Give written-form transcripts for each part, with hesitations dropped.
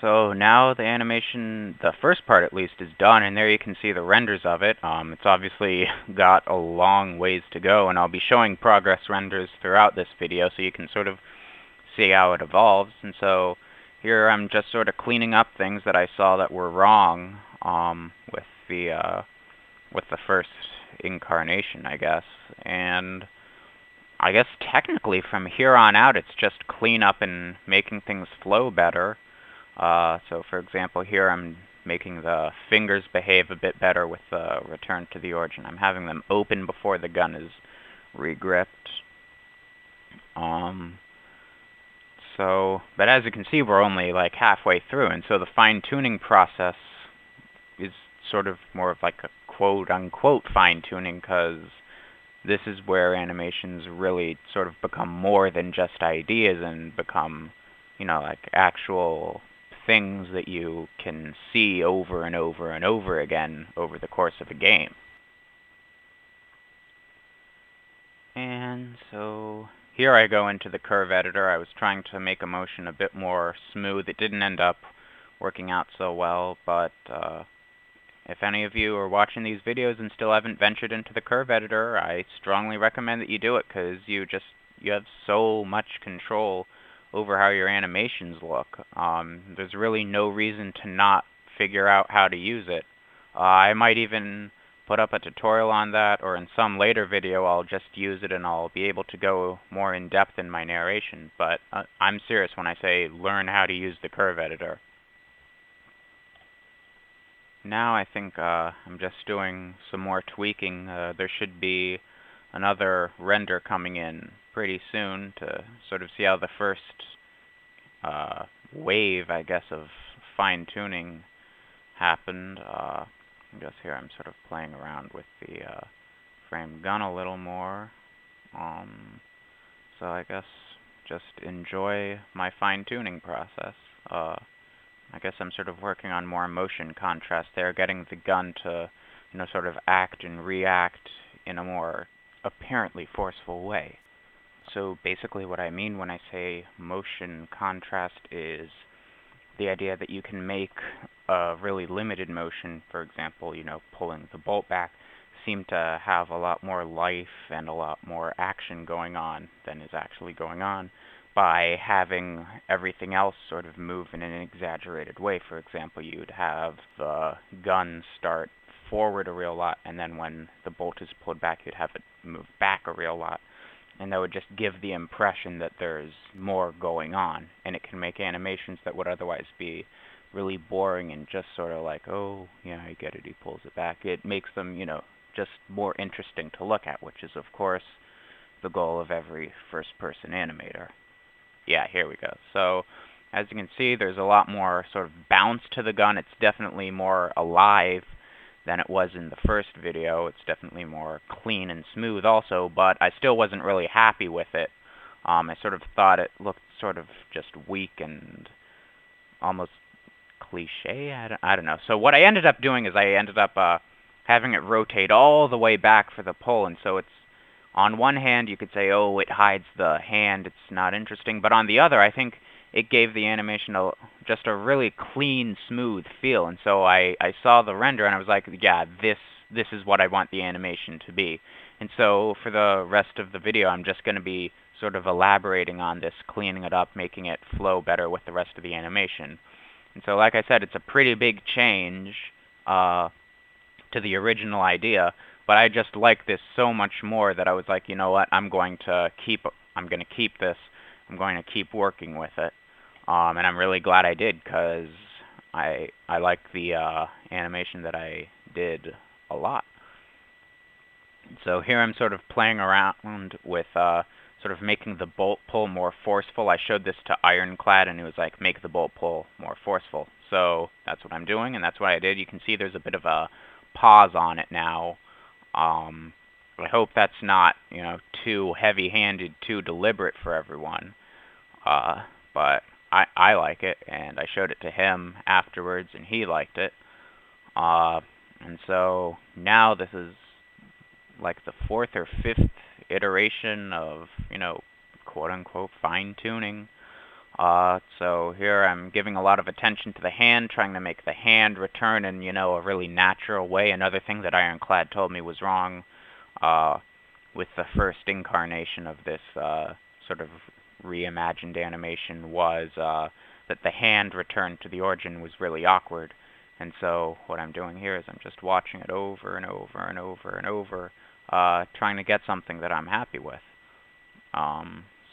So now the animation, the first part at least, is done, and there you can see the renders of it. It's obviously got a long ways to go, and I'll be showing progress renders throughout this video so you can sort of see how it evolves. And so here I'm just sort of cleaning up things that I saw that were wrong with the first incarnation, I guess. And I guess technically from here on out it's just clean up and making things flow better. So for example, here I'm making the fingers behave a bit better with the return to the origin. I'm having them open before the gun is regripped. But as you can see, we're only like halfway through, and so the fine-tuning process is sort of more of like a quote-unquote fine-tuning, because this is where animations really sort of become more than just ideas and become, like actual things that you can see over and over and over again over the course of a game. And so here I go into the curve editor. I was trying to make a motion a bit more smooth. It didn't end up working out so well, but if any of you are watching these videos and still haven't ventured into the curve editor, I strongly recommend that you do it, because you have so much control over how your animations look. There's really no reason to not figure out how to use it. I might even put up a tutorial on that, or in some later video I'll just use it and I'll be able to go more in depth in my narration. But I'm serious when I say learn how to use the curve editor. Now I think I'm just doing some more tweaking. There should be another render coming in pretty soon to sort of see how the first wave, I guess, of fine-tuning happened. I guess here I'm sort of playing around with the frame gun a little more. So I guess just enjoy my fine-tuning process. I guess I'm sort of working on more motion contrast there, getting the gun to, sort of act and react in a more apparently forceful way. So basically what I mean when I say motion contrast is the idea that you can make a really limited motion, for example, pulling the bolt back, seem to have a lot more life and a lot more action going on than is actually going on, by having everything else sort of move in an exaggerated way. For example, you'd have the gun start forward a real lot, and then when the bolt is pulled back, you'd have it move back a real lot. And that would just give the impression that there's more going on, and it can make animations that would otherwise be really boring and just sort of like, oh, yeah, I get it, he pulls it back. It makes them, just more interesting to look at, which is, of course, the goal of every first-person animator. Yeah, here we go. So as you can see, there's a lot more sort of bounce to the gun. It's definitely more alive than it was in the first video. It's definitely more clean and smooth also, but I still wasn't really happy with it. I sort of thought it looked sort of just weak and almost cliche. I don't know. So what I ended up doing is I ended up having it rotate all the way back for the pull, and so it's, on one hand, you could say, oh, it hides the hand, it's not interesting. But on the other, I think it gave the animation just a really clean, smooth feel. And so I saw the render, and I was like, yeah, this is what I want the animation to be. And so for the rest of the video, I'm just going to be sort of elaborating on this, cleaning it up, making it flow better with the rest of the animation. And so like I said, it's a pretty big change to the original idea. But I just like this so much more that I was like, you know what, I'm going to keep this. I'm going to keep working with it. And I'm really glad I did, because I like the animation that I did a lot. So here I'm sort of playing around with sort of making the bolt pull more forceful. I showed this to Ironclad, and it was like, make the bolt pull more forceful. So that's what I'm doing, and that's what I did. You can see there's a bit of a pause on it now. I hope that's not, too heavy-handed, too deliberate for everyone. But I like it, and I showed it to him afterwards, and he liked it. And so now this is like the fourth or fifth iteration of, quote-unquote fine-tuning. So here I'm giving a lot of attention to the hand, trying to make the hand return in, a really natural way. Another thing that Ironclad told me was wrong uh, with the first incarnation of this sort of reimagined animation was that the hand return to the origin was really awkward. And so what I'm doing here is I'm just watching it over and over and over and over, trying to get something that I'm happy with.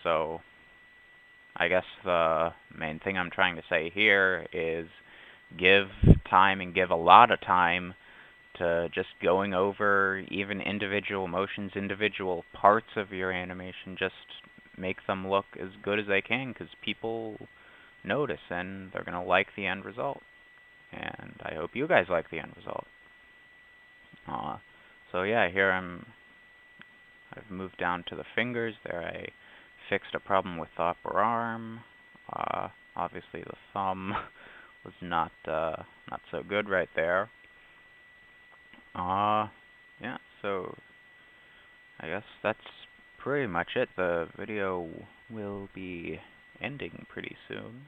So I guess the main thing I'm trying to say here is give time, and give a lot of time, to just going over even individual motions, individual parts of your animation. Just make them look as good as they can, because people notice and they're going to like the end result. And I hope you guys like the end result. So yeah, here I've moved down to the fingers. There I fixed a problem with the upper arm. Obviously the thumb was not so good right there. Yeah, so I guess that's pretty much it. The video will be ending pretty soon.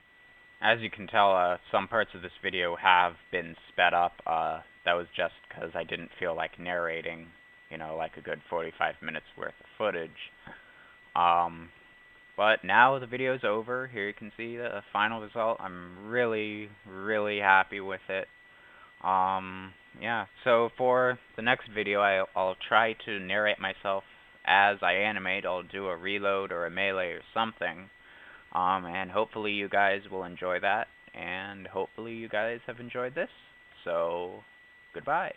As you can tell, some parts of this video have been sped up. That was just because I didn't feel like narrating, like a good 45 minutes worth of footage. But now the video's over. Here you can see the final result. I'm really, really happy with it. Yeah, so for the next video, I'll try to narrate myself as I animate. I'll do a reload or a melee or something. And hopefully you guys will enjoy that, and hopefully you guys have enjoyed this. So, goodbye.